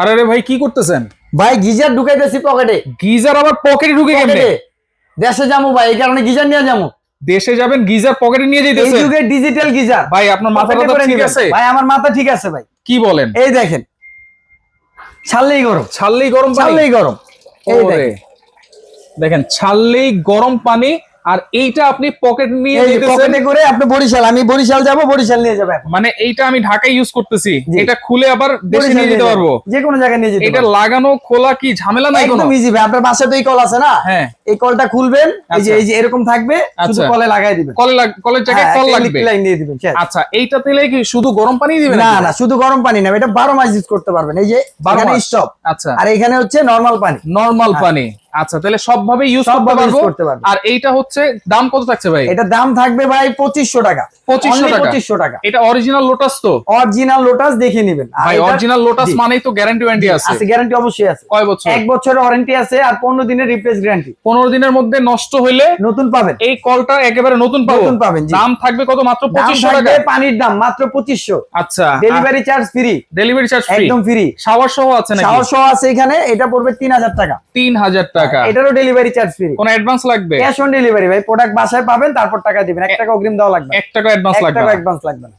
আরে রে ভাই কি করতেছেন? ভাই গিজার ঢুকাইতেছি পকেটে। গিজার আবার পকেটে ঢুকে কেমনে? দেশে যাবো ভাই, এই কারণে গিজার নিয়ে যাবো। দেশে যাবেন গিজার পকেটে নিয়ে এই যাইতেছেন? যুগের ডিজিটাল গিজার ভাই আপনার মাথাটা ঠিক আছে? ভাই আমার মাথা ঠিক আছে ভাই। কি বলেন? এই দেখেন, ছাড়লেই গরম, ছাড়লেই গরম পানি? ছাড়লেই গরম। এই ওরে, দেখেন দেখেন ছাড়লেই গরম পানি। আর এইটা আপনি পকেট নিয়ে এই যেতেছেন? পকেটে করে আপনি বরিশাল, আমি বরিশাল যাব, বরিশাল নিয়ে যাবেন। মানে এইটা আমি ঢাকায় ইউজ করতেছি, জি। এটা খুলে আবার দেশে বরিশাল নিয়ে যেতে যাবেন। পারবো? যে কোনো জায়গায় নিয়ে যেতে এটা পারবেন। লাগানো খোলা কি ঝামেলা নাই কোনো? একদম ইজি ভাই, আপনার বাসায় তো এই কল আছে না? হ্যাঁ। এই কলটা খুলবেন, এই যে আচ্ছা। এই যে এরকম থাকবে, শুধু আচ্ছা। কলে লাগাই দিবেন। কলের জায়গায় কল লাগবে? লাইন দিয়ে দিবেন। আচ্ছা, এইটা তেলে কি শুধু গরম পানি দিবেন? না না, শুধু গরম পানি না, এটা 12 মাস ইউজ করতে পারবেন। এই যে 12 এখানে মাস? স্টপ, আচ্ছা, আর এখানে হচ্ছে নরমাল পানি। নরমাল পানি। আচ্ছা, তাহলে সবভাবে ইউজ সবভাবে use করতে করতে পারবো। পারবো। আর এইটা হচ্ছে দাম কত থাকছে ভাই? এটা দাম থাকবে ভাই 2500 টাকা। 2500 Only টাকা? 2500 টাকা। এটা অরিজিনাল লোটাস তো? অরিজিনাল লোটাস দেখে নেবেন। ভাই অরিজিনাল লোটাস মানেই তো গ্যারান্টি ওয়ারেন্টি আছে? আছে, গ্যারান্টি অবশ্যই আছে। কয় বছর? 1 বছরের ওয়ারেন্টি আছে, আর 15 দিনের রিপ্লেস গ্যারান্টি। 15 দিনের মধ্যে নষ্ট হইলে নতুন পাবেন। এই কলটা একেবারে নতুন পাবো? নতুন পাবেন, জি। দাম থাকবে কত? মাত্র দাম 2500 থাকবে, টাকা? পানির দাম মাত্র 2500। আচ্ছা, delivery charge free. Delivery charge free? একদম ফ্রি। শাওয়ার সহ আছে নাকি? শাওয়ার সহ আছে এখানে, এটা পড়বে 3000 টাকা। 3000 টাকা? এটারও ডেলিভারি চার্জ ফ্রি। কোন অ্যাডভান্স লাগবে? ক্যাশ অন ডেলিভারি ভাই, প্রোডাক্ট বাসায় পাবেন, তারপর টাকা দিবেন। 1 টাকা অগ্রিম দেওয়া লাগবে। 1 টাকা অ্যাডভান্স 1 লাগবে টাকা না? অ্যাডভান্স লাগবে না।